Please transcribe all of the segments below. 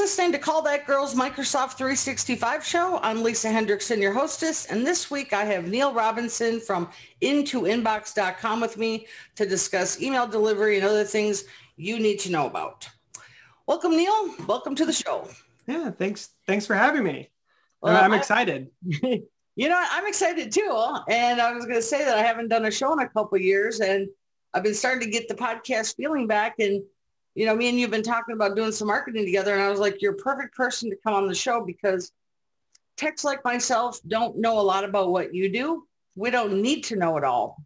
listening to Call That Girl's Microsoft 365 show. I'm Lisa Hendrickson, your hostess. And this week I have Neil Robinson from intoinbox.com with me to discuss email delivery and other things you need to know about. Welcome, Neil. Welcome to the show. Yeah, thanks for having me. Well, I'm excited. You know, I'm excited too. And I was going to say that I haven't done a show in a couple of years, and I've been starting to get the podcast feeling back. And, you know, me and you've been talking about doing some marketing together. And I was like, you're a perfect person to come on the show because techs like myself don't know a lot about what you do. We don't need to know it all.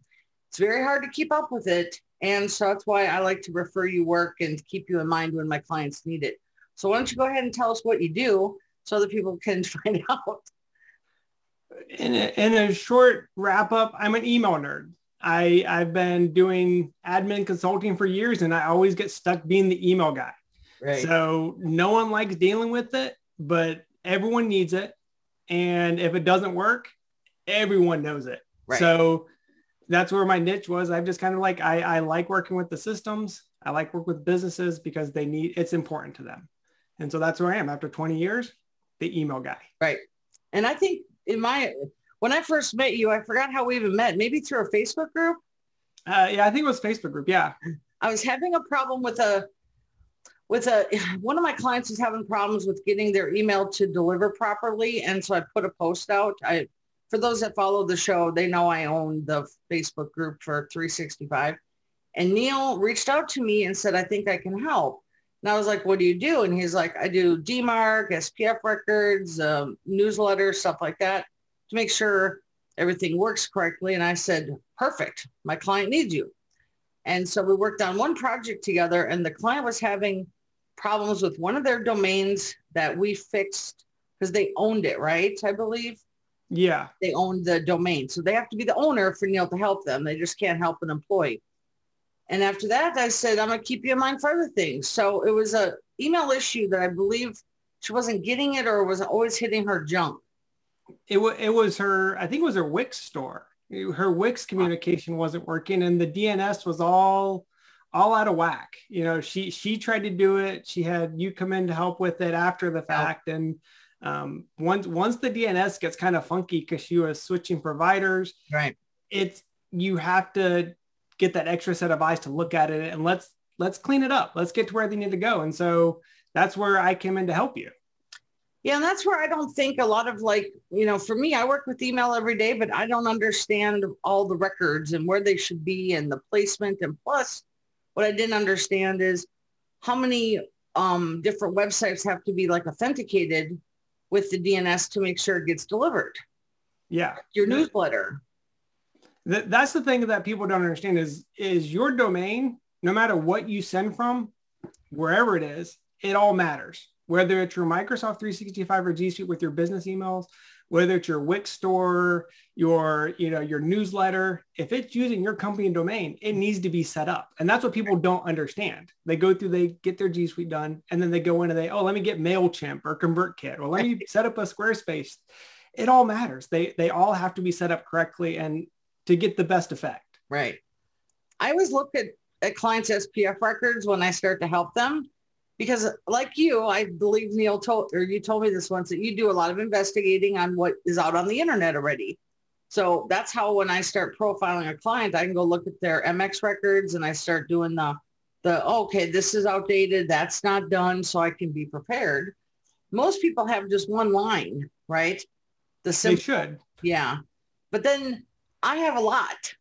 It's very hard to keep up with it. And so that's why I like to refer you work and keep you in mind when my clients need it. So why don't you go ahead and tell us what you do so that people can find out. In a short wrap up, I'm an email nerd. I've been doing admin consulting for years, and I always get stuck being the email guy. Right. So no one likes dealing with it, but everyone needs it. And if it doesn't work, everyone knows it. Right. So that's where my niche was. I've just kind of like, I like working with the systems. I like work with businesses because it's important to them. And so that's where I am after 20 years, the email guy. Right. And I think when I first met you, I forgot how we even met, maybe through a Facebook group. Yeah, I think it was Facebook group. Yeah. I was having a problem with one of my clients was having problems with getting their email to deliver properly. And so I put a post out. For those that follow the show, they know I own the Facebook group for 365. And Neil reached out to me and said, I think I can help. And I was like, what do you do? And he's like, I do DMARC, SPF records, newsletters, stuff like that to make sure everything works correctly. And I said, perfect. My client needs you. And so we worked on one project together, and the client was having problems with one of their domains that we fixed because they owned it, right? I believe. Yeah. They owned the domain. So they have to be the owner for Neil to help them. They just can't help an employee. And after that, I said, I'm going to keep you in mind for other things. So it was a email issue that I believe she wasn't getting it or was always hitting her junk. It was her, I think it was her Wix store. Her Wix communication wasn't working, and the DNS was all out of whack. You know, she tried to do it. She had you come in to help with it after the fact. And once the DNS gets kind of funky because she was switching providers, right? You have to get that extra set of eyes to look at it, and let's clean it up. Let's get to where they need to go. And so that's where I came in to help you. Yeah. And that's where I don't think a lot of for me, I work with email every day, but I don't understand all the records and where they should be and the placement. And plus what I didn't understand is how many different websites have to be authenticated with the DNS to make sure it gets delivered. Yeah. Your newsletter. That's the thing that people don't understand is your domain, no matter what you send from, wherever it is, it all matters. Whether it's your Microsoft 365 or G Suite with your business emails, whether it's your Wix store, your newsletter, if it's using your company domain, it needs to be set up. And that's what people don't understand. They go through, they get their G Suite done, and then they go in and let me get MailChimp or ConvertKit, or let me set up a Squarespace. It all matters. They all have to be set up correctly and to get the best effect. Right. I always look at clients' SPF records when I start to help them because like you, I believe you told me this once that you do a lot of investigating on what is out on the internet already. So that's how when I start profiling a client, I can go look at their MX records and I start doing okay, this is outdated. That's not done. So I can be prepared. Most people have just one line, right? They should. Yeah. But then I have a lot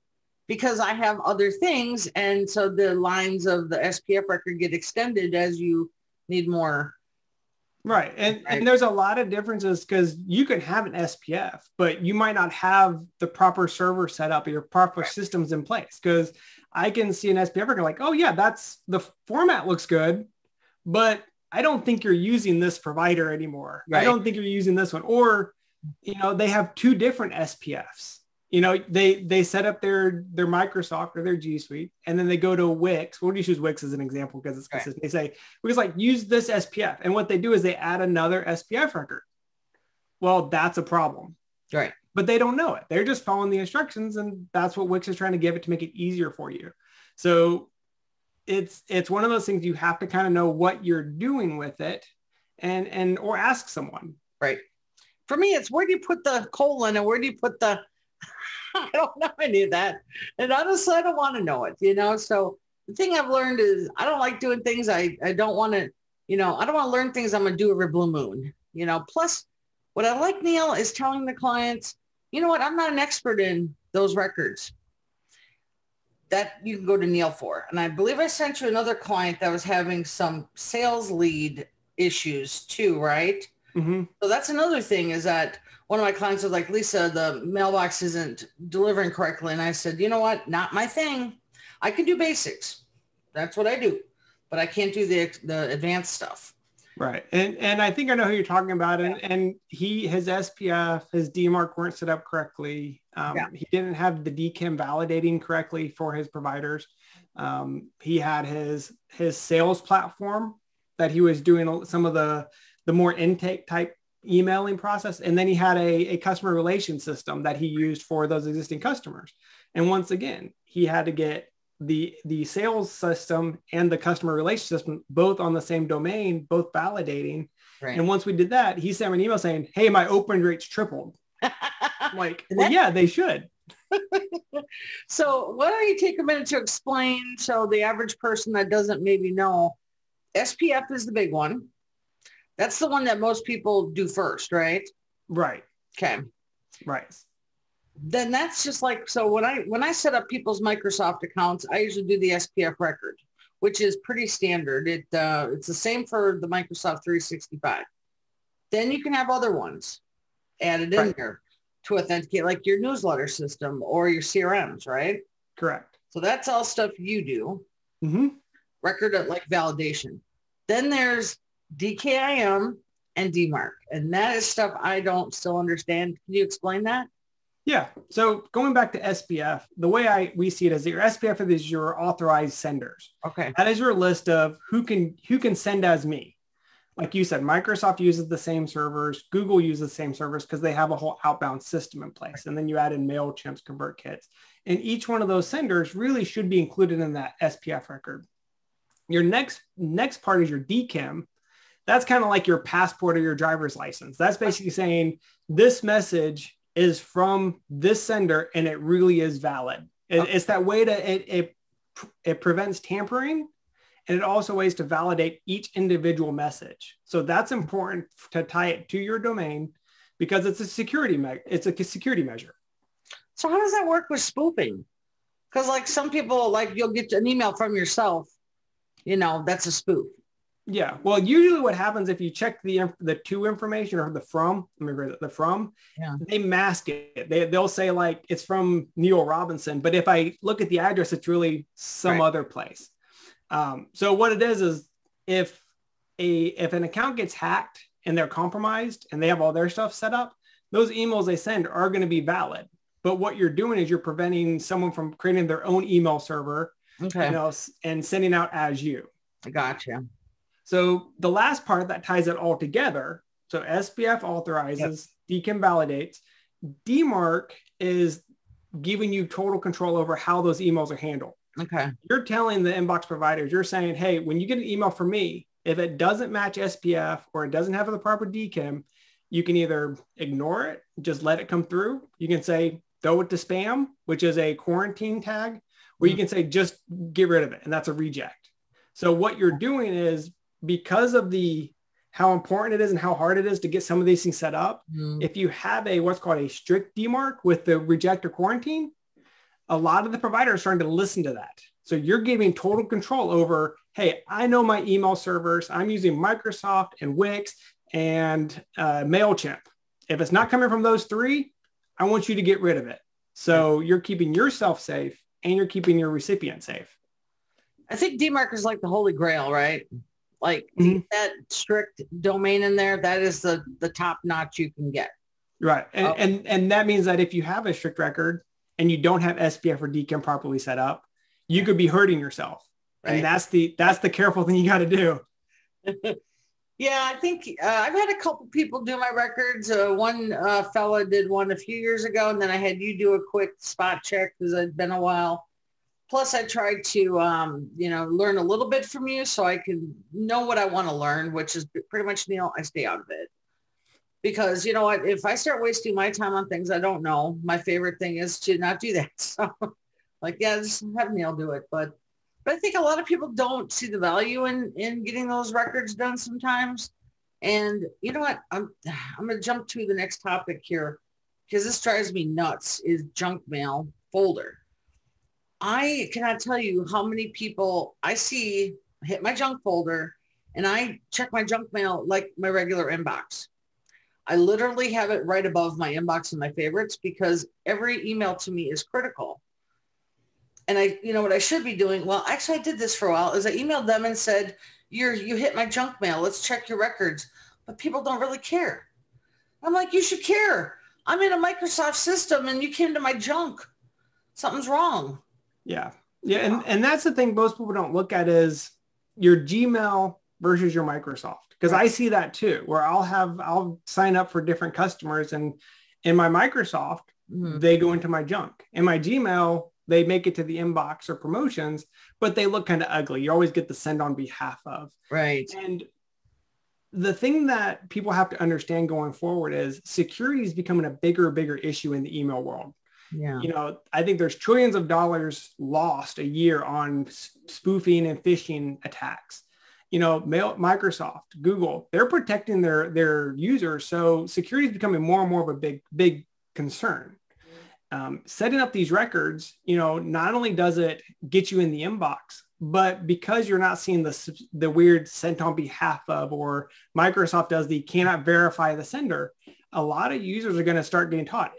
because I have other things. And so the lines of the SPF record get extended as you need more. Right. And there's a lot of differences because you can have an SPF, but you might not have the proper server set up or your proper systems in place. Because I can see an SPF record like, oh yeah, the format looks good, but I don't think you're using this provider anymore. Right. I don't think you're using this one. Or, they have two different SPFs. They set up their Microsoft or their G Suite, and then they go to Wix. We'll just use Wix as an example because it's consistent. Right. They say, we just use this SPF. And what they do is they add another SPF record. Well, that's a problem. Right. But they don't know it. They're just following the instructions, and that's what Wix is trying to give it to make it easier for you. So it's one of those things you have to kind of know what you're doing with it. and or ask someone. Right. For me, it's where do you put the colon and where do you put the, I don't know any of that. And honestly, I don't want to know it, So the thing I've learned is I don't like doing things I don't want to, I don't want to learn things I'm going to do every blue moon, Plus, what I like, Neil, is telling the clients, you know what, I'm not an expert in those records. That you can go to Neil for. And I believe I sent you another client that was having some sales lead issues too, right? Mm-hmm. So that's another thing is that one of my clients was like, Lisa, the mailbox isn't delivering correctly. And I said, you know what? Not my thing. I can do basics. That's what I do. But I can't do the advanced stuff. Right. And I think I know who you're talking about. And his SPF, his DMARC weren't set up correctly. He didn't have the DKIM validating correctly for his providers. He had his sales platform that he was doing some of the more intake type emailing process. And then he had a customer relations system that he used for those existing customers. And once again, he had to get the sales system and the customer relations system both on the same domain, both validating. Right. And once we did that, he sent me an email saying, hey, my open rates tripled. I'm like, well, yeah, they should. So why don't you take a minute to explain, so the average person that doesn't maybe know, SPF is the big one. That's the one that most people do first, right? Right. Okay. Right. Then that's just like, so when I set up people's Microsoft accounts, I usually do the SPF record, which is pretty standard. It's the same for the Microsoft 365. Then you can have other ones added in there to authenticate, like your newsletter system or your CRMs, right? Correct. So that's all stuff you do. Mm-hmm. Record of like validation. Then there's DKIM and DMARC. And that is stuff I don't still understand. Can you explain that? Yeah. So going back to SPF, the way we see it is that your SPF is your authorized senders. Okay. That is your list of who can send as me. Like you said, Microsoft uses the same servers. Google uses the same servers because they have a whole outbound system in place. And then you add in MailChimp's ConvertKits. And each one of those senders really should be included in that SPF record. Your next part is your DKIM. That's kind of like your passport or your driver's license. That's basically saying this message is from this sender and it really is valid. It's that way to, it prevents tampering, and it also ways to validate each individual message. So that's important to tie it to your domain because it's a security measure. So how does that work with spoofing? Because like some people, like you'll get an email from yourself, that's a spoof. Yeah. Well, usually what happens if you check the to information or the from, they mask it. They'll say like it's from Neil Robinson, but if I look at the address, it's really some other place. So what it is if an account gets hacked and they're compromised and they have all their stuff set up, those emails they send are going to be valid. But what you're doing is you're preventing someone from creating their own email server, and sending out as you. I gotcha. So the last part that ties it all together, so SPF authorizes, DKIM validates, DMARC is giving you total control over how those emails are handled. Okay. You're telling the inbox providers, you're saying, hey, when you get an email from me, if it doesn't match SPF or it doesn't have the proper DKIM, you can either ignore it, just let it come through. You can say, throw it to spam, which is a quarantine tag, or you can say, just get rid of it. And that's a reject. So what you're doing is, because of how important it is and how hard it is to get some of these things set up, if you have what's called a strict DMARC with the reject or quarantine, a lot of the providers are starting to listen to that. So you're giving total control over, hey, I know my email servers. I'm using Microsoft and Wix and MailChimp. If it's not coming from those three, I want you to get rid of it. So you're keeping yourself safe and you're keeping your recipient safe. I think DMARC is like the holy grail, right? Like that strict domain in there, that is the top notch you can get. Right. And that means that if you have a strict record and you don't have SPF or DKIM properly set up, you could be hurting yourself. Right. And that's the careful thing you got to do. Yeah, I think I've had a couple people do my records. One fella did one a few years ago, and then I had you do a quick spot check because it's been a while. Plus I tried to, learn a little bit from you so I can know what I want to learn, which is pretty much, Neil, I stay out of it. Because you know what, if I start wasting my time on things I don't know, my favorite thing is to not do that. So like, yeah, just have Neil do it. But I think a lot of people don't see the value in getting those records done sometimes. And you know what, I'm going to jump to the next topic here because this drives me nuts, is junk mail folder. I cannot tell you how many people I see hit my junk folder, and I check my junk mail like my regular inbox. I literally have it right above my inbox and my favorites because every email to me is critical. And what I should be doing, well, actually I did this for a while, is I emailed them and said, you hit my junk mail. Let's check your records. But people don't really care. I'm like, you should care. I'm in a Microsoft system and you came to my junk. Something's wrong. Yeah. Yeah. And that's the thing most people don't look at is your Gmail versus your Microsoft. Because I see that too, where I'll sign up for different customers, and in my Microsoft, they go into my junk. In my Gmail, they make it to the inbox or promotions, but they look kind of ugly. You always get the send on behalf of. Right. And the thing that people have to understand going forward is security is becoming a bigger issue in the email world. Yeah. I think there's trillions of dollars lost a year on spoofing and phishing attacks. Microsoft, Google, they're protecting their users. So security is becoming more and more of a big concern. Setting up these records, not only does it get you in the inbox, but because you're not seeing the weird sent on behalf of, or Microsoft does the cannot verify the sender, a lot of users are going to start getting taught.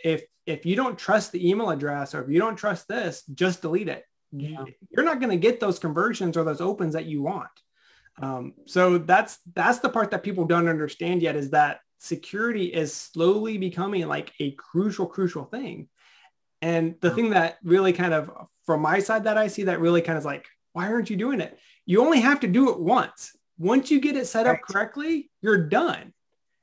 If you don't trust the email address, or if you don't trust this, just delete it. Yeah. You're not going to get those conversions or those opens that you want. So that's the part that people don't understand yet, is that security is slowly becoming like a crucial thing. And the thing that really kind of, from my side that I see that really kind of is like, why aren't you doing it? You only have to do it once. Once you get it set up correctly, you're done.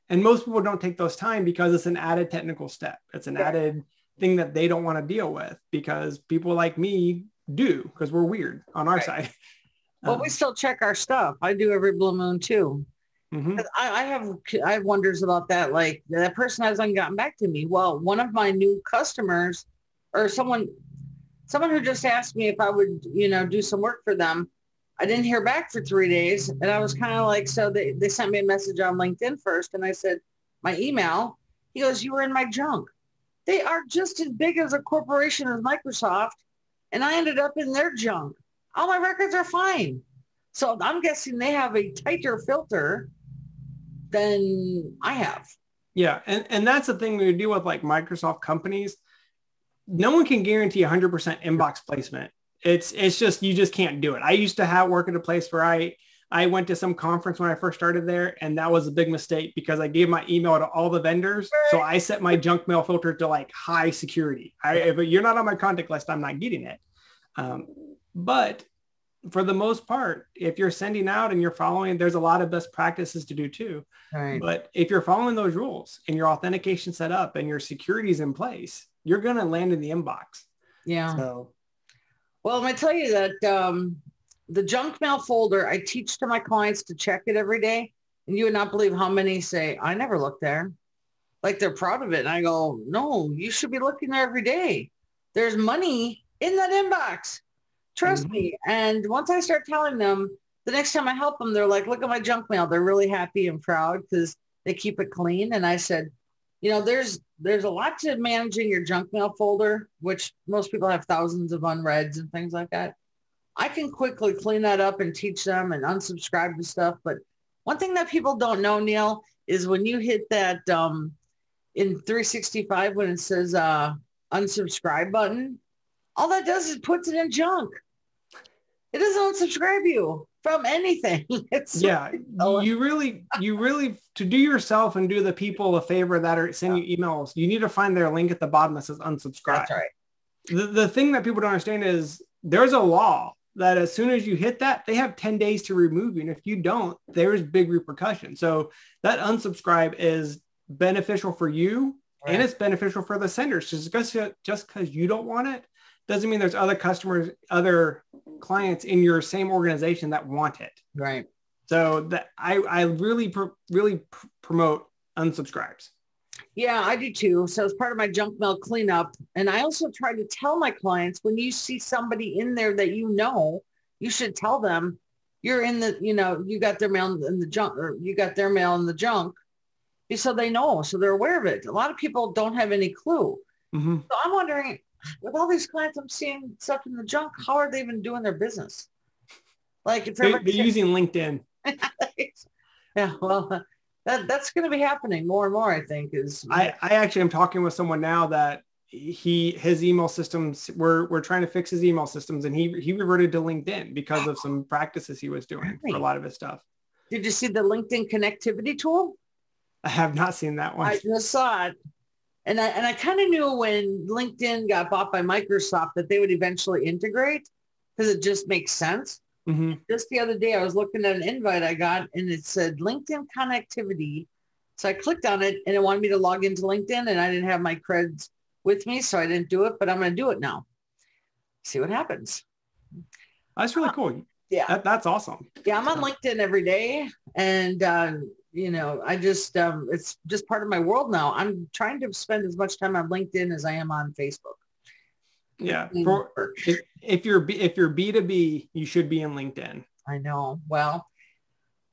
And most people don't take those time because it's an added technical step. It's an added thing that they don't want to deal with, because people like me do, because we're weird on our side. But we still check our stuff. I do every blue moon too. Mm-hmm. I have wonders about that. Like, that person hasn't gotten back to me. Well, one of my new customers, or someone who just asked me if I would, do some work for them. I didn't hear back for 3 days. And I was kind of like, so they sent me a message on LinkedIn first. And I said, my email. He goes, you were in my junk. They are just as big as a corporation as Microsoft. And I ended up in their junk. All my records are fine. So I'm guessing they have a tighter filter than I have. Yeah. And that's the thing when you deal with like Microsoft companies. No one can guarantee 100% inbox placement. It's just, you just can't do it. I used to work at a place where I went to some conference when I first started there, and that was a big mistake because I gave my email to all the vendors. So I set my junk mail filter to like high security. If you're not on my contact list, I'm not getting it. But for the most part, if you're sending out and you're following, there's a lot of best practices to do too. Right. But if you're following those rules and your authentication set up and your security is in place, you're going to land in the inbox. Yeah. So, well, I'm going to tell you that the junk mail folder, I teach to my clients to check it every day. And you would not believe how many say, I never look there. Like, they're proud of it. And I go, no, you should be looking there every day. There's money in that inbox. Trust me. And once I start telling them, the next time I help them, they're like, look at my junk mail. They're really happy and proud because they keep it clean. And I said, there's a lot to managing your junk mail folder, which most people have thousands of unreads and things like that. I can quickly clean that up and teach them and unsubscribe to stuff. But one thing that people don't know, Neil, is when you hit that in 365, when it says unsubscribe button, all that does is puts it in junk. It doesn't unsubscribe you from anything. You really, to do yourself and do the people a favor that are sending you emails, you need to find their link at the bottom that says unsubscribe. That's right. The thing that people don't understand is there's a law that as soon as you hit that, they have 10 days to remove you. And if you don't, there's big repercussions. So that unsubscribe is beneficial for you, right, and it's beneficial for the senders. Just because you don't want it doesn't mean there's other customers, other clients in your same organization that want it. Right. So that I really promote unsubscribes. Yeah, I do too. So it's part of my junk mail cleanup. And I also try to tell my clients, when you see somebody in there that you should tell them you're in the, you got their mail in the junk, or you got their mail in the junk. So they know, so they're aware of it. A lot of people don't have any clue. Mm-hmm. So I'm wondering, with all these clients I'm seeing stuff in the junk, how are they even doing their business? Like if they're using LinkedIn. Yeah, well, that's going to be happening more and more, I think. I actually am talking with someone now that his email systems, we're trying to fix his email systems, and he reverted to LinkedIn because of some practices he was doing for a lot of his stuff. Did you see the LinkedIn connectivity tool? I have not seen that one. I just saw it. And I kind of knew when LinkedIn got bought by Microsoft that they would eventually integrate, because it just makes sense. Mm-hmm. Just the other day, I was looking at an invite I got, and it said LinkedIn connectivity. So I clicked on it, and it wanted me to log into LinkedIn, and I didn't have my creds with me, so I didn't do it, but I'm going to do it now. See what happens. That's really cool. Yeah. That's awesome. Yeah, I'm on LinkedIn every day, and I just, it's just part of my world now. I'm trying to spend as much time on LinkedIn as I am on Facebook. Yeah. If you're B2B, you should be in LinkedIn. I know. Well,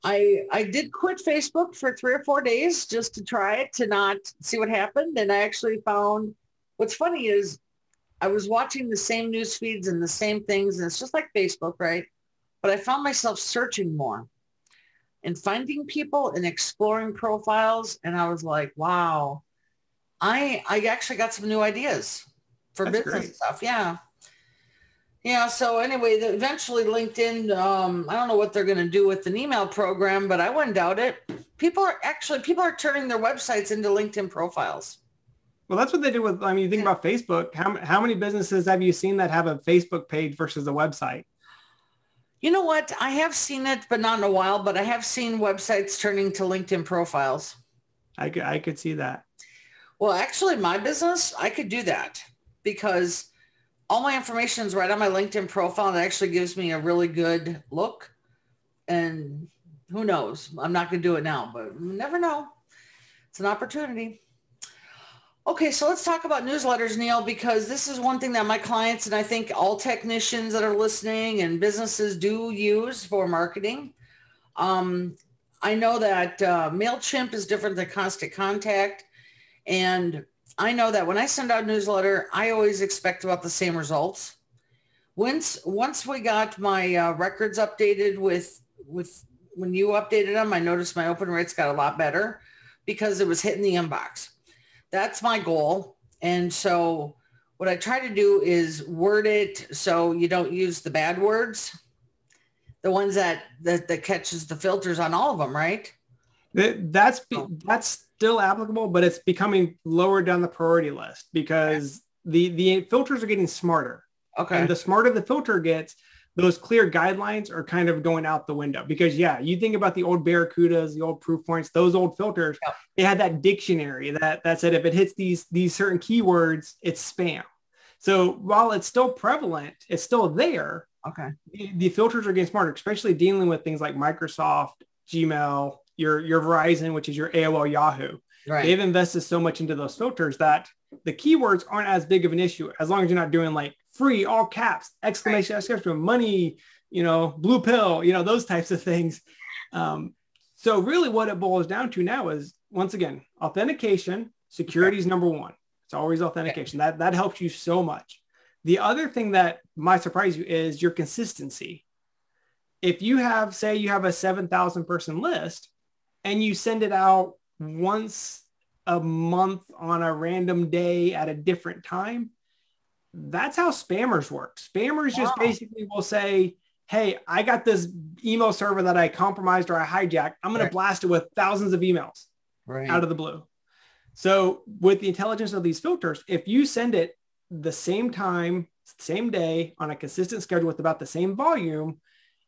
I did quit Facebook for 3 or 4 days just to try it, to not see what happened. And I actually found, what's funny is I was watching the same news feeds and the same things, and it's just like Facebook, right? But I found myself searching more and finding people and exploring profiles. And I was like, wow, I actually got some new ideas for That's business great. stuff. Yeah. Yeah. So anyway, eventually LinkedIn, I don't know what they're going to do with an email program, but I wouldn't doubt it. People are turning their websites into LinkedIn profiles. Well, that's what they do with, you think about Facebook. How many businesses have you seen that have a Facebook page versus a website? You know what? I have seen it, but not in a while, but I have seen websites turning to LinkedIn profiles. I could see that. Well, actually, my business, I could do that because all my information is right on my LinkedIn profile, and it actually gives me a really good look. And who knows? I'm not going to do it now, but you never know. It's an opportunity. Okay, so let's talk about newsletters, Neil, because this is one thing that my clients, and I think all technicians that are listening and businesses do use for marketing. I know that MailChimp is different than Constant Contact. And I know that when I send out a newsletter, I always expect about the same results. Once we got my records updated with when you updated them, I noticed my open rates got a lot better because it was hitting the inbox. That's my goal. And so what I try to do is word it so you don't use the bad words, the ones that catches the filters on all of them, right? That's still applicable, but it's becoming lower down the priority list because the filters are getting smarter. Okay. And the smarter the filter gets, those clear guidelines are kind of going out the window because you think about the old Barracudas, the old proof points, those old filters, they had that dictionary that said if it hits these certain keywords, it's spam. So while it's still prevalent, it's still there. Okay. The filters are getting smarter, especially dealing with things like Microsoft, Gmail, your Verizon, which is your AOL, Yahoo. Right. They've invested so much into those filters that the keywords aren't as big of an issue as long as you're not doing like free, all caps, exclamation, exclamation, money, blue pill, those types of things. So really what it boils down to now is, once again, authentication, security is number one. It's always authentication. That helps you so much. The other thing that might surprise you is your consistency. If you have, say you have a 7,000 person list and you send it out once a month on a random day at a different time, that's how spammers work. Spammers just basically will say, hey, I got this email server that I compromised or I hijacked. I'm going to blast it with thousands of emails out of the blue. So with the intelligence of these filters, if you send it the same time, same day on a consistent schedule with about the same volume,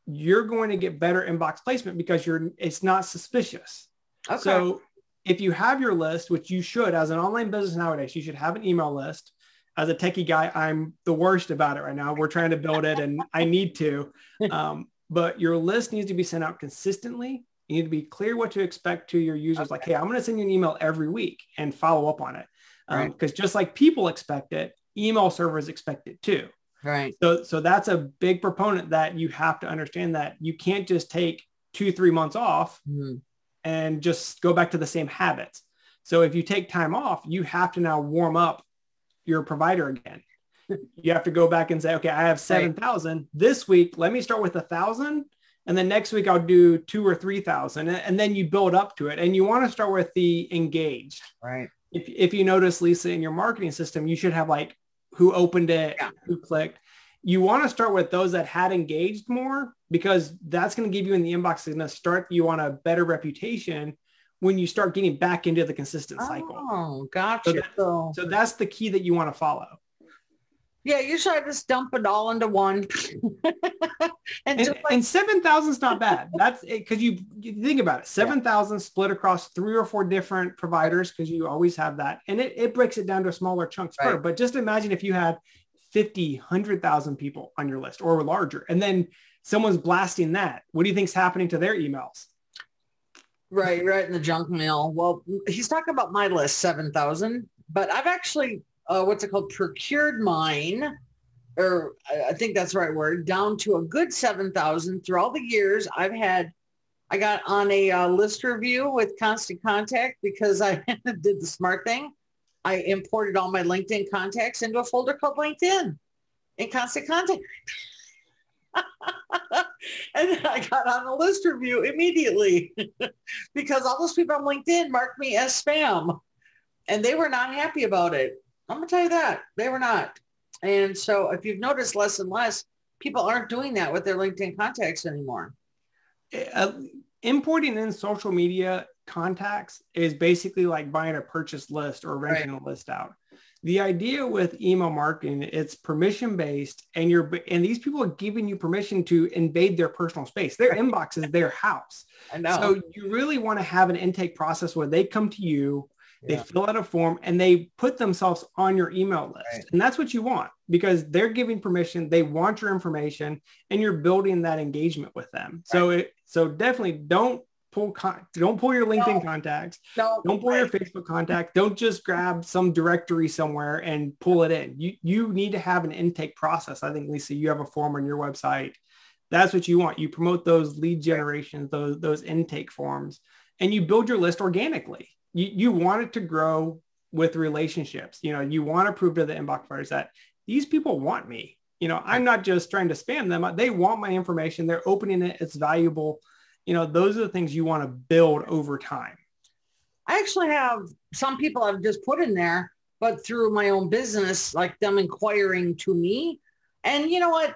you're going to get better inbox placement because it's not suspicious. Okay. So if you have your list, which you should, as an online business nowadays, you should have an email list. as a techie guy, I'm the worst about it right now. We're trying to build it and I need to. But your list needs to be sent out consistently. You need to be clear what to expect to your users. Okay. Like, hey, I'm going to send you an email every week and follow up on it. Because just like people expect it, email servers expect it too. Right. So that's a big proponent that you have to understand that you can't just take 2-3 months off and just go back to the same habits. So if you take time off, you have to now warm up your provider again. You have to go back and say, okay, I have 7,000 this week. Let me start with 1,000. And then next week I'll do 2,000 or 3,000. And then you build up to it. And you want to start with the engaged. Right. If you notice, Lisa, in your marketing system, you should have like who opened it, who clicked. You want to start with those that had engaged more, because that's going to give you in the inbox, is going to start you on a better reputation when you start getting back into the consistent cycle. Oh, gotcha. So that's the key that you want to follow. Yeah, usually I just dump it all into one. and 7,000 is not bad. That's it, because you think about it, 7,000 split across 3 or 4 different providers, because you always have that. And it breaks it down to smaller chunks. Right. But just imagine if you had 50, 100,000 people on your list or larger, and then someone's blasting that. What do you think's happening to their emails? Right in the junk mail. Well, he's talking about my list, 7,000, but I've actually, procured mine, or I think that's the right word, down to a good 7,000 through all the years. I got on a list review with Constant Contact because I did the smart thing. I imported all my LinkedIn contacts into a folder called LinkedIn in Constant Contact. And then I got on a list review immediately because all those people on LinkedIn marked me as spam, and they were not happy about it. I'm going to tell you that. They were not. And so if you've noticed, less and less people aren't doing that with their LinkedIn contacts anymore. Importing in social media contacts is basically like buying a purchase list or renting a list out. The idea with email marketing, it's permission based, and these people are giving you permission to invade their personal space. Their inbox is their house. I know. So you really want to have an intake process where they come to you, they fill out a form, and they put themselves on your email list. Right. And that's what you want, because they're giving permission, they want your information, and you're building that engagement with them. Right. So definitely don't pull your LinkedIn contacts. Don't pull your Facebook contact. Don't just grab some directory somewhere and pull it in. You need to have an intake process. I think, Lisa, you have a form on your website. That's what you want. You promote those lead generations, those intake forms, and you build your list organically. You want it to grow with relationships. You want to prove to the inbox providers that these people want me. I'm not just trying to spam them. They want my information. They're opening it. It's valuable. Those are the things you want to build over time. I actually have some people I've just put in there, but through my own business, like them inquiring to me. And you know what?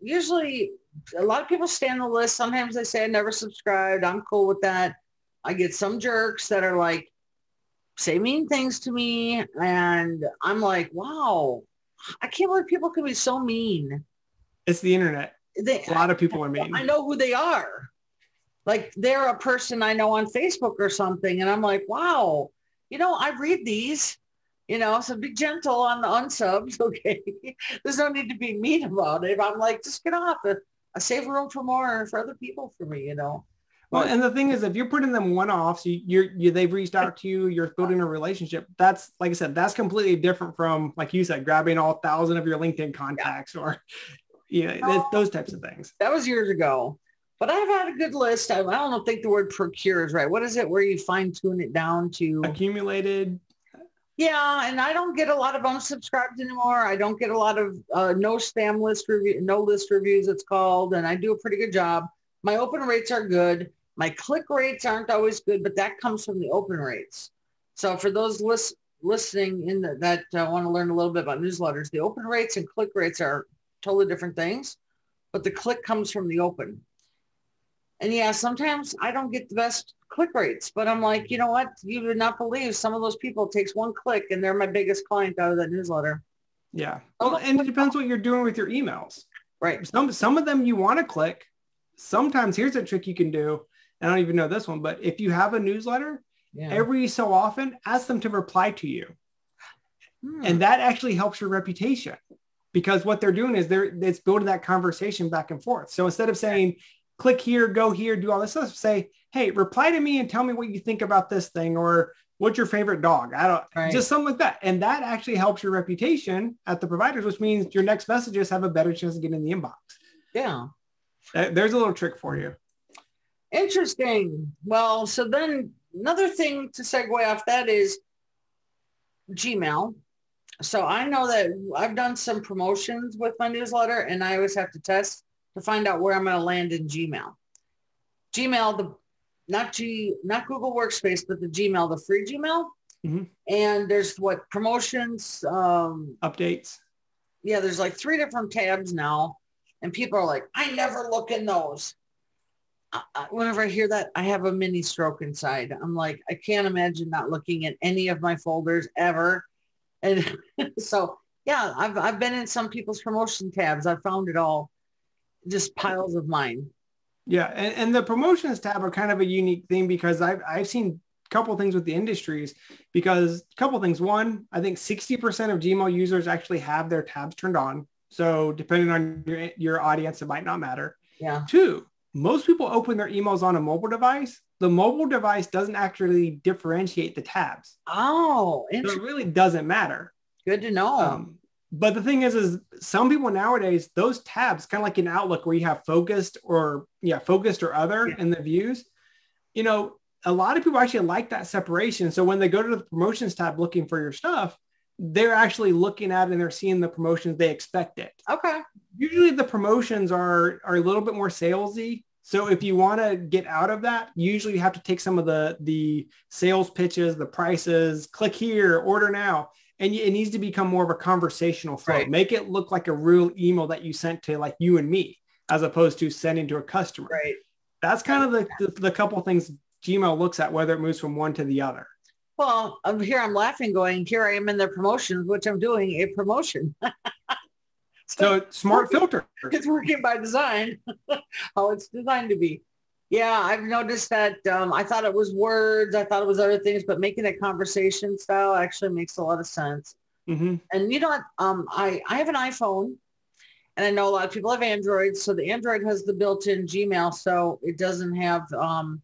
Usually a lot of people stay on the list. Sometimes they say I never subscribed. I'm cool with that. I get some jerks that are like, say mean things to me. And I'm like, wow, I can't believe people can be so mean. It's the internet. A lot of people are mean. I know who they are. Like they're a person I know on Facebook or something. And I'm like, wow, I read these, so be gentle on the unsubs. Okay. There's no need to be mean about it. I'm like, just get off. I save room for more for other people for me, Well, and the thing is, if you're putting them one-offs, they've reached out to you, you're building a relationship. That's, like I said, that's completely different from, like you said, grabbing all 1,000 of your LinkedIn contacts or, those types of things. That was years ago. But I've had a good list. I don't think the word procure is right. What is it where you fine tune it down to? Accumulated. Yeah. And I don't get a lot of unsubscribed anymore. I don't get a lot of no spam list review, no list reviews it's called. And I do a pretty good job. My open rates are good. My click rates aren't always good, but that comes from the open rates. So for those listening that want to learn a little bit about newsletters, the open rates and click rates are totally different things, but the click comes from the open. And yeah, sometimes I don't get the best click rates, but I'm like, you know what? You would not believe some of those people, it takes one click and they're my biggest client out of that newsletter. Yeah. Well, and it depends what you're doing with your emails. Right. Some of them you want to click. Sometimes here's a trick you can do. I don't even know this one, but if you have a newsletter, every so often, ask them to reply to you. And that actually helps your reputation, because what they're doing is it's building that conversation back and forth. So instead of saying, click here, go here, do all this stuff, say, hey, reply to me and tell me what you think about this thing, or what's your favorite dog? Just something like that. And that actually helps your reputation at the providers, which means your next messages have a better chance of getting in the inbox. Yeah. There's a little trick for you. Interesting. Well, so then another thing to segue off that is Gmail. So I know that I've done some promotions with my newsletter, and I always have to test to find out where I'm going to land in Gmail. Gmail, not Google Workspace, but the Gmail, the free Gmail. Mm-hmm. And there's promotions, updates. Yeah, there's like 3 different tabs now, and people are like, I never look in those. Whenever I hear that, I have a mini stroke inside. I'm like, I can't imagine not looking at any of my folders ever. And so, yeah, I've been in some people's promotion tabs. I've found it all, just piles of mine. Yeah. And the promotions tab are kind of a unique thing, because I've seen a couple of things with the industries, because a couple of things. One, I think 60% of Gmail users actually have their tabs turned on. So depending on your audience, it might not matter. Yeah. 2, most people open their emails on a mobile device. The mobile device doesn't actually differentiate the tabs. Oh, so it really doesn't matter. Good to know. But the thing is some people nowadays, those tabs, kind of like in Outlook where you have focused or other in the views, a lot of people actually like that separation. So when they go to the promotions tab looking for your stuff, they're actually looking at it and they're seeing the promotions, they expect it. Okay. Usually the promotions are a little bit more salesy. So if you want to get out of that, usually you have to take some of the sales pitches, the prices, click here, order now. And it needs to become more of a conversational flow. Right. Make it look like a real email that you sent to like you and me, as opposed to sending to a customer. Right. That's kind of the couple of things Gmail looks at, whether it moves from one to the other. Well, I'm laughing going, here I am in their promotions, which I'm doing a promotion. So smart filter. It's working by design, how it's designed to be. Yeah, I've noticed that. I thought it was words. I thought it was other things, but making it conversation style actually makes a lot of sense. Mm-hmm. And you know what? I have an iPhone, and I know a lot of people have Android. So the Android has the built-in Gmail, so it doesn't have the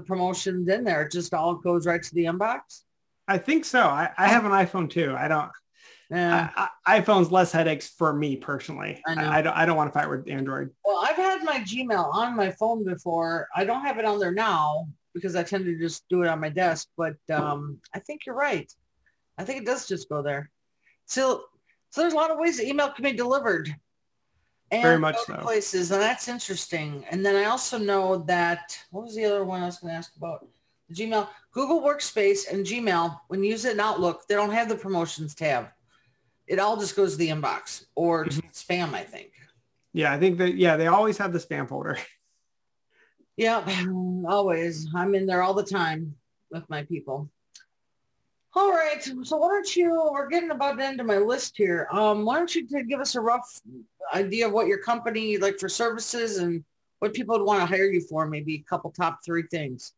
promotions in there. It just all goes right to the inbox. I think so. I have an iPhone too. iPhone's less headaches for me personally. I don't want to fight with Android. Well, I've had my Gmail on my phone before. I don't have it on there now because I tend to just do it on my desk. But I think you're right. I think it does just go there. So there's a lot of ways that email can be delivered. And very much so. Places, and that's interesting. And then I also know that, what was the other one I was going to ask about? The Gmail, Google Workspace and Gmail, when you use it in Outlook, they don't have the promotions tab. It all just goes to the inbox or to spam, I think. Yeah, I think that, they always have the spam folder. Yeah, always. I'm in there all the time with my people. All right. So why don't you, we're getting about the end of my list here. Why don't you give us a rough idea of what your company, like for services and what people would want to hire you for, maybe a couple top 3 things.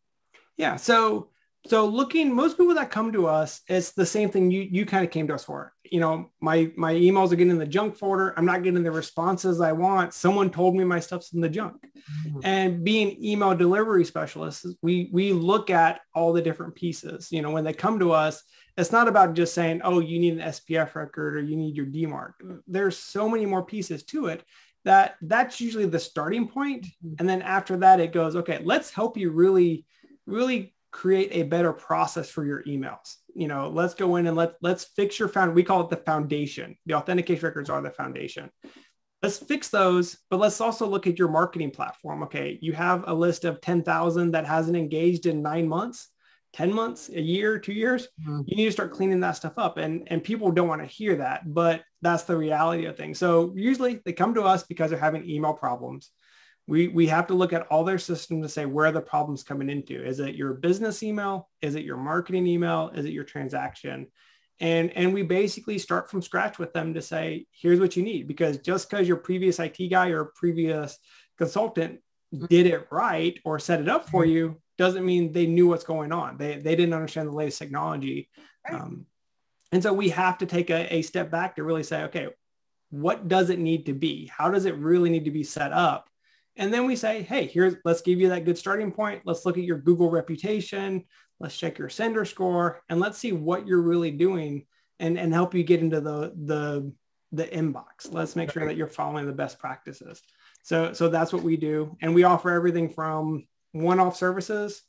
Yeah. So most people that come to us, it's the same thing you kind of came to us for. My emails are getting in the junk folder. I'm not getting the responses I want. Someone told me my stuff's in the junk. Mm-hmm. And being email delivery specialists, we look at all the different pieces. When they come to us, it's not about just saying, oh, you need an SPF record or you need your DMARC. There's so many more pieces to it that's usually the starting point. Mm-hmm. And then after that, it goes, okay, let's help you really, really create a better process for your emails. Let's go in and let's fix we call it the foundation. The authentication records are the foundation. Let's fix those, but let's also look at your marketing platform. Okay, you have a list of 10,000 that hasn't engaged in 9 months, 10 months, a year, 2 years. Mm-hmm. You need to start cleaning that stuff up. And people don't want to hear that, but that's the reality of things. So usually they come to us because they're having email problems. We have to look at all their systems to say where the problem's coming into. Is it your business email? Is it your marketing email? Is it your transaction? And we basically start from scratch with them to say, here's what you need. Because just because your previous IT guy or previous consultant did it right or set it up for you doesn't mean they knew what's going on. They didn't understand the latest technology. Right. And so we have to take a step back to really say, okay, what does it need to be? How does it really need to be set up? And then we say, hey, let's give you that good starting point. Let's look at your Google reputation. Let's check your sender score, and let's see what you're really doing and help you get into the inbox. Let's make sure that you're following the best practices. So that's what we do. And we offer everything from one-off services,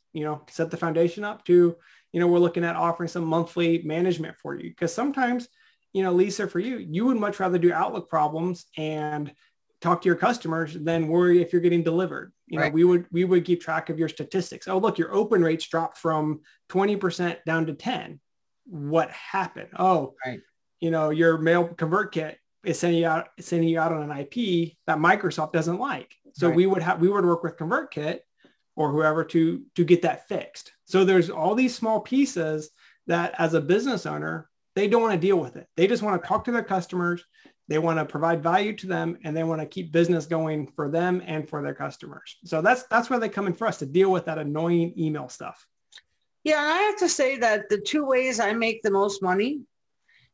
set the foundation up, to, we're looking at offering some monthly management for you. Because sometimes, Lisa, for you would much rather do Outlook problems and talk to your customers than worry if you're getting delivered. We would keep track of your statistics. Oh, look, your open rates dropped from 20% down to 10. What happened? Oh, right. Your mail convert kit is sending you out on an IP that Microsoft doesn't like. So we would work with ConvertKit or whoever to get that fixed. So there's all these small pieces that as a business owner, they don't want to deal with it. They just want to talk to their customers. They want to provide value to them, and they want to keep business going for them and for their customers. So that's where they come in for us, to deal with that annoying email stuff. Yeah. And I have to say that the two ways I make the most money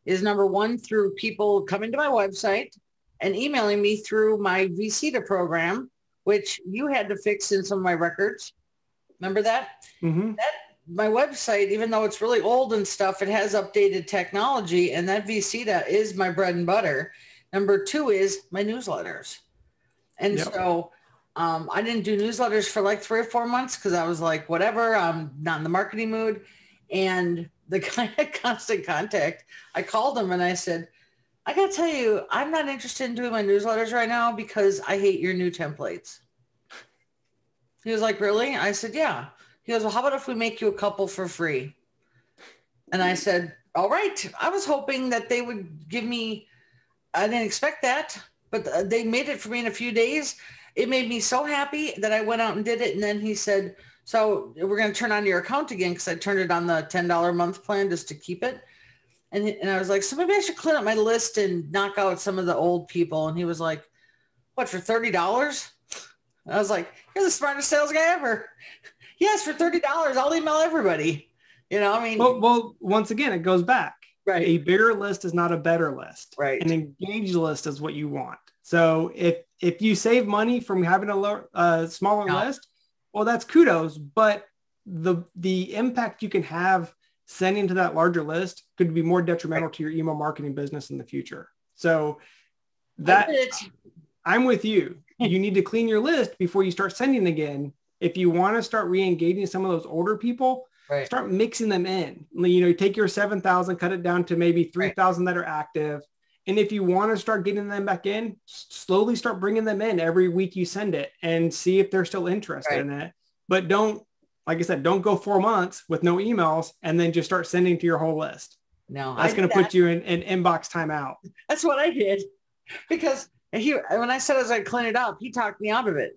is, number one, through people coming to my website and emailing me through my VCTA program, which you had to fix in some of my records. Remember that? Mm-hmm. My website, even though it's really old and stuff, it has updated technology, and that VCTA is my bread and butter. Number two is my newsletters. And so I didn't do newsletters for like 3 or 4 months because I was like, whatever, I'm not in the marketing mood. And the guy at Constant Contact, I called him and I said, I got to tell you, I'm not interested in doing my newsletters right now because I hate your new templates. He was like, really? I said, yeah. He goes, well, how about if we make you a couple for free? And I said, all right. I was hoping that they would give me, I didn't expect that, but they made it for me in a few days. It made me so happy that I went out and did it. And then he said, so we're going to turn on your account again, because I turned it on the $10 a month plan just to keep it. And I was like, so maybe I should clean up my list and knock out some of the old people. And he was like, what, for $30? I was like, you're the smartest sales guy ever. Yes, for $30, I'll email everybody. Well, once again, it goes back. Right. A bigger list is not a better list. Right. An engaged list is what you want. So if you save money from having a smaller list, well, that's kudos. But the impact you can have sending to that larger list could be more detrimental to your email marketing business in the future. So I'm with you. You need to clean your list before you start sending again. If you want to start re-engaging some of those older people, start mixing them in. Take your 7,000, cut it down to maybe 3,000 that are active. And if you want to start getting them back in, slowly start bringing them in every week you send it and see if they're still interested in it. But don't, like I said, don't go 4 months with no emails and then just start sending to your whole list. No, that's going to put you in inbox timeout. That's what I did, because when I said I was going to clean it up, he talked me out of it.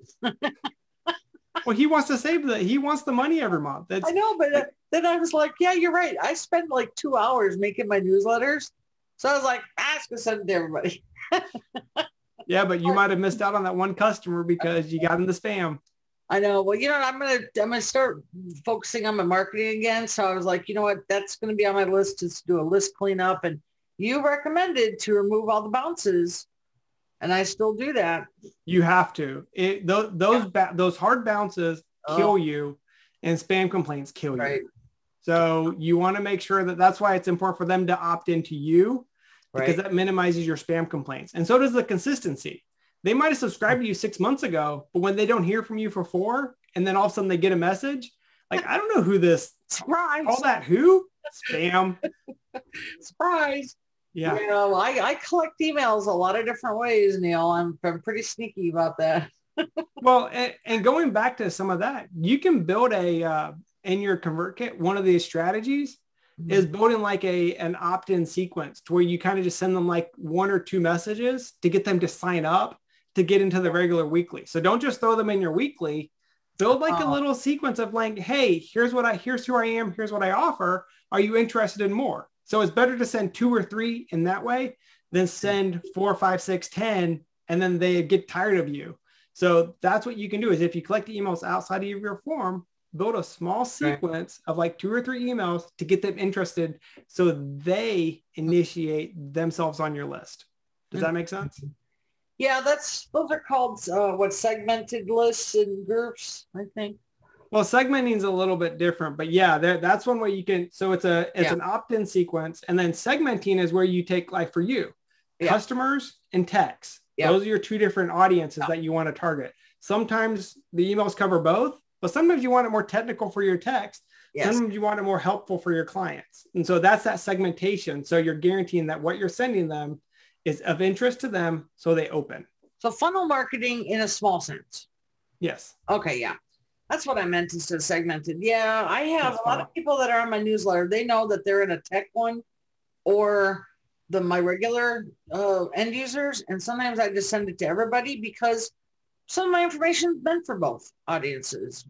Well, he wants to he wants the money every month. I know, but then I was like, yeah, you're right. I spend like 2 hours making my newsletters. So I was like, I'm just going to send it to everybody. Yeah, but you might have missed out on that one customer because you got in the spam. I know. Well, I'm gonna start focusing on my marketing again. So I was like, you know what, that's going to be on my list, to do a list cleanup. And you recommended to remove all the bounces, and I still do that. You have to. Those hard bounces kill you, and spam complaints kill you. So you want to make sure that's why it's important for them to opt into you, because that minimizes your spam complaints. And so does the consistency. They might have subscribed to you 6 months ago, but when they don't hear from you for 4, and then all of a sudden they get a message, like, I don't know who this, surprise, all that who? Spam. Surprise. Yeah. I collect emails a lot of different ways, Neil. I'm pretty sneaky about that. Well, and going back to some of that, you can build in your ConvertKit, one of these strategies is building like an opt-in sequence to where you kind of just send them like 1 or 2 messages to get them to sign up to get into the regular weekly. So don't just throw them in your weekly. Build like a little sequence of like, hey, here's who I am, here's what I offer. Are you interested in more? So it's better to send 2 or 3 in that way than send 4, 5, 6, 10, and then they get tired of you. So that's what you can do, is if you collect emails outside of your form, build a small sequence of like 2 or 3 emails to get them interested so they initiate themselves on your list. Does that make sense? Yeah, those are called segmented lists and groups, I think. Well, segmenting is a little bit different, but yeah, that's one way you can. So it's an opt-in sequence, and then segmenting is where you take, like, for you, customers and techs. Those are your 2 different audiences that you want to target. Sometimes the emails cover both, but sometimes you want it more technical for your techs. Sometimes you want it more helpful for your clients. And so that's that segmentation. So you're guaranteeing that what you're sending them is of interest to them, so they open. So funnel marketing in a small sense. Yes. Okay. Yeah. That's what I meant instead of segmented. Yeah. I have a lot of people that are on my newsletter. They know that they're in a tech one or my regular end users. And sometimes I just send it to everybody because some of my information is meant for both audiences,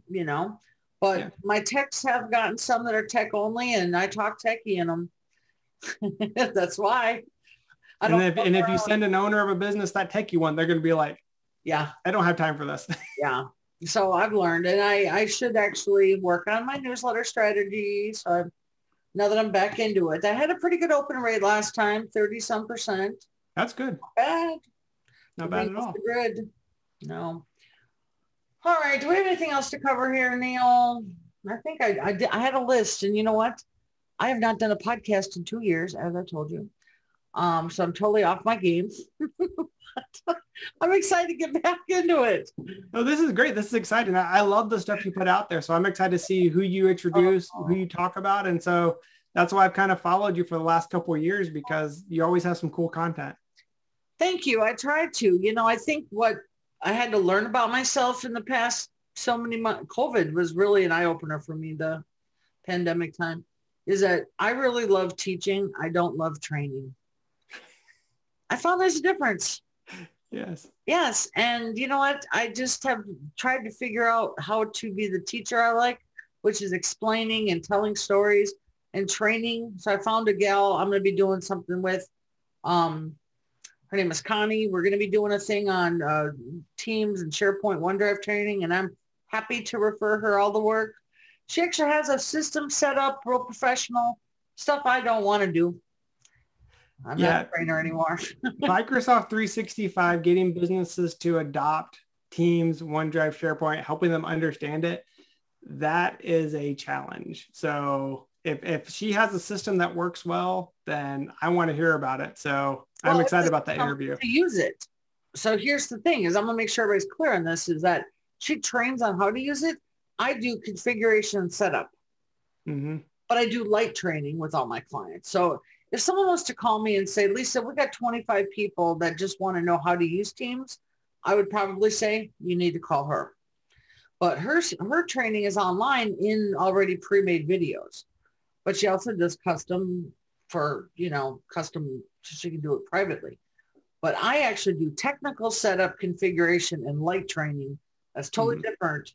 but my techs have gotten some that are tech only, and I talk techie in them. That's why. And if you send an owner of a business that techie one, they're going to be like, yeah, I don't have time for this. Yeah. So I've learned, and I should actually work on my newsletter strategy. So now that I'm back into it, I had a pretty good open rate last time, 30-some%. That's good. Not bad. Not bad at all. Good. No. All right. Do we have anything else to cover here, Neil? I think I had a list, and you know what? I have not done a podcast in 2 years, as I told you. So I'm totally off my game. I'm excited to get back into it. Oh, this is great. This is exciting. I love the stuff you put out there. So I'm excited to see who you introduce, who you talk about. And so that's why I've kind of followed you for the last couple of years, because you always have some cool content. Thank you. I tried to. I think what I had to learn about myself in the past so many months, COVID was really an eye-opener for me, the pandemic time, is that I really love teaching. I don't love training. I found there's a difference. Yes. Yes. And you know what? I just have tried to figure out how to be the teacher I like, which is explaining and telling stories and training. So I found a gal I'm going to be doing something with. Her name is Connie. We're going to be doing a thing on Teams and SharePoint OneDrive training, and I'm happy to refer her all the work. She actually has a system set up, real professional stuff I don't want to do. I'm not a trainer anymore. Microsoft 365, getting businesses to adopt Teams, OneDrive, SharePoint, helping them understand it, that is a challenge. So if she has a system that works well, then I want to hear about it. So I'm excited about that interview. To use it. So here's the thing is I'm going to make sure everybody's clear on this, is that she trains on how to use it. I do configuration and setup, but I do light training with all my clients. So if someone was to call me and say, Lisa, we got 25 people that just want to know how to use Teams, I would probably say you need to call her. But her training is online in already pre-made videos. But she also does custom so she can do it privately. But I actually do technical setup, configuration, and light training. That's totally different.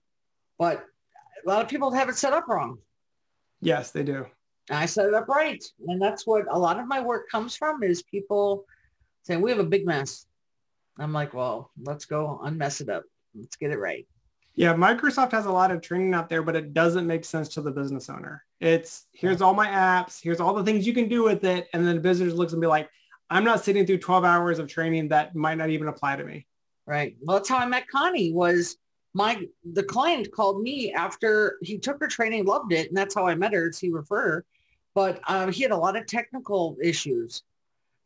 But a lot of people have it set up wrong. Yes, they do. I set it up right. And that's what a lot of my work comes from, is people saying, we have a big mess. I'm like, well, let's go unmess it up. Let's get it right. Yeah, Microsoft has a lot of training out there, but it doesn't make sense to the business owner. It's, here's all my apps, here's all the things you can do with it. And then the business looks and be like, I'm not sitting through 12 hours of training that might not even apply to me. Right. Well, that's how I met Connie. Was the client called me after he took her training, loved it. And that's how I met her. He referred her. But he had a lot of technical issues.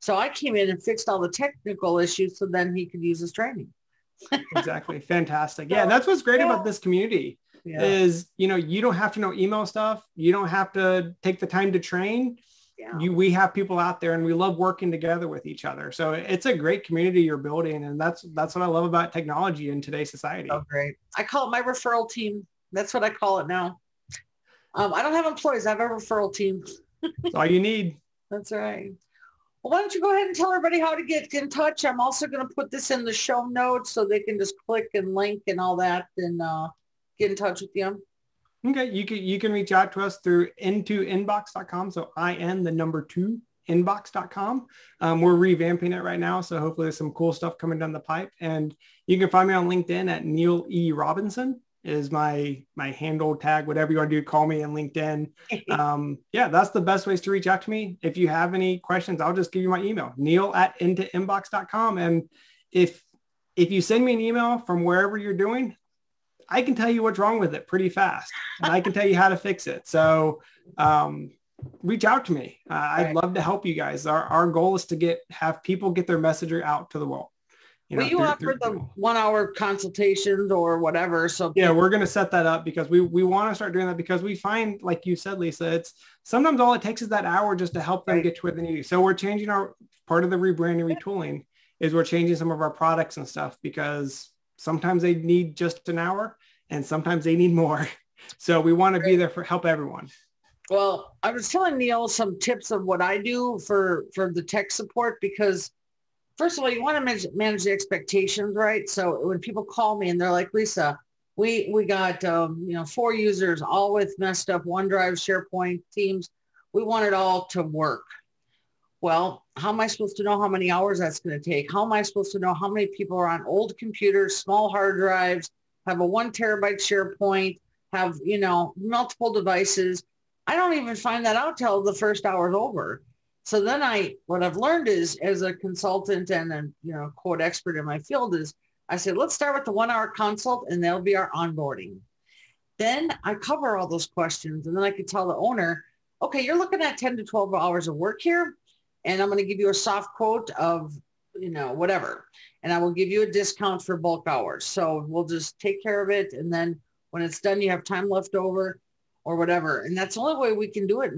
So I came in and fixed all the technical issues so then he could use his training. Exactly. Fantastic. Yeah. That's what's great about this community is, you don't have to know email stuff. You don't have to take the time to train. Yeah. We have people out there, and we love working together with each other. So it's a great community you're building. And that's what I love about technology in today's society. Oh, great. I call it my referral team. That's what I call it now. I don't have employees. I have a referral team. That's all you need. That's right. Well, why don't you go ahead and tell everybody how to get in touch? I'm also going to put this in the show notes so they can just click and link and all that and get in touch with you. Okay. You can reach out to us through intoinbox.com. So IN2 inbox.com. We're revamping it right now. So hopefully there's some cool stuff coming down the pipe. And you can find me on LinkedIn at Neil E. Robinson. is my handle tag, whatever you want to do, call me on LinkedIn. Yeah, that's the best ways to reach out to me. If you have any questions, I'll just give you my email, neil@intoinbox.com. And if you send me an email from wherever you're doing, I can tell you what's wrong with it pretty fast, and I can tell you how to fix it. So reach out to me. I'd love to help you guys. Our goal is to have people get their message out to the world. You offer the 1 hour consultations or whatever. So yeah, we're going to set that up because we want to start doing that, because we find, like you said, Lisa, it's sometimes all it takes is that hour just to help them get to where they need. So we're changing part of the rebranding, retooling is we're changing some of our products and stuff, because sometimes they need just an hour and sometimes they need more. So we want to be there for help everyone. Well, I was telling Neil some tips of what I do for the tech support, because first of all, you want to manage the expectations, right? So when people call me and they're like, Lisa, we got 4 users, all with messed up OneDrive, SharePoint, Teams. We want it all to work. Well, how am I supposed to know how many hours that's going to take? How am I supposed to know how many people are on old computers, small hard drives, have a 1 terabyte SharePoint, have, multiple devices? I don't even find that out till the first hour is over. So then what I've learned is, as a consultant and a quote expert in my field, is I say, let's start with the 1 hour consult, and that'll be our onboarding. Then I cover all those questions, and then I can tell the owner, okay, you're looking at 10 to 12 hours of work here, and I'm going to give you a soft quote of, whatever, and I will give you a discount for bulk hours. So we'll just take care of it. And then when it's done, you have time left over or whatever. And that's the only way we can do it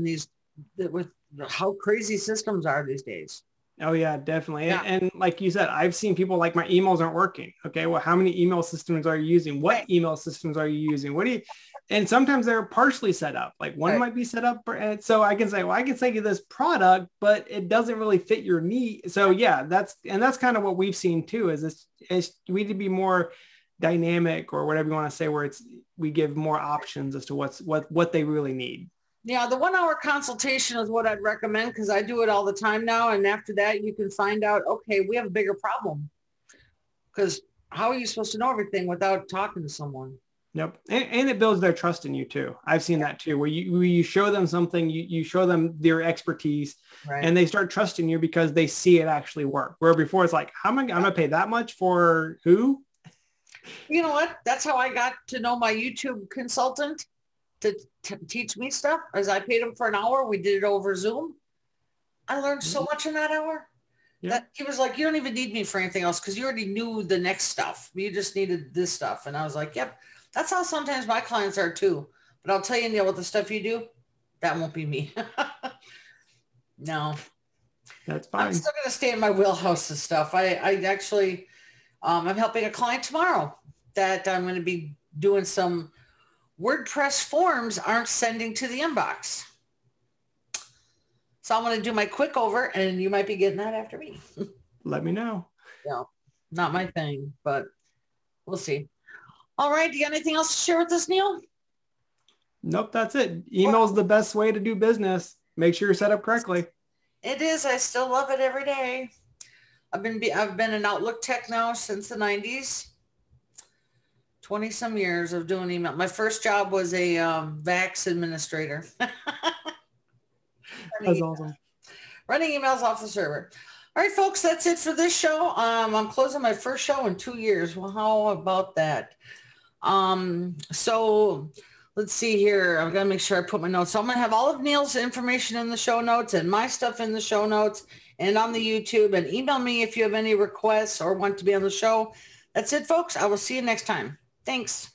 with how crazy systems are these days. Oh yeah, definitely. Yeah. And like you said, I've seen people like, my emails aren't working. Okay, well, how many email systems are you using? What email systems are you using? And sometimes they're partially set up. Like one might be set up and so I can say, well, I can sell you this product, but it doesn't really fit your need. So yeah, that's kind of what we've seen too, is we need to be more dynamic, or whatever you want to say, where we give more options as to what they really need. Yeah, the 1 hour consultation is what I'd recommend, because I do it all the time now. And after that, you can find out, okay, we have a bigger problem. Because how are you supposed to know everything without talking to someone? Yep. And it builds their trust in you too. I've seen that too, where you show them something, you show them their expertise, and they start trusting you because they see it actually work. Where before it's like, I'm going to pay that much for who? You know what? That's how I got to know my YouTube consultant to teach me stuff, as I paid him for an hour. We did it over Zoom. I learned so much in that hour that he was like, you don't even need me for anything else, because you already knew the next stuff. You just needed this stuff. And I was like, yep, that's how sometimes my clients are too. But I'll tell you, Neil, with the stuff you do, that won't be me. No. That's fine. I'm still going to stay in my wheelhouse of stuff. I actually, I'm helping a client tomorrow that I'm going to be doing some WordPress forms aren't sending to the inbox. So I'm going to do my quick over, and you might be getting that after me. Let me know. No, not my thing, but we'll see. All right. Do you got anything else to share with us, Neil? Nope, that's it. Email's the best way to do business. Make sure you're set up correctly. It is. I still love it every day. I've been an Outlook tech now since the 90s. 20 some years of doing email. My first job was a VAX administrator. That's awesome. Running emails off the server. All right, folks, that's it for this show. I'm closing my first show in 2 years. Well, how about that? So let's see here. I've got to make sure I put my notes. So I'm going to have all of Neil's information in the show notes and my stuff in the show notes and on the YouTube. And email me if you have any requests or want to be on the show. That's it, folks. I will see you next time. Thanks.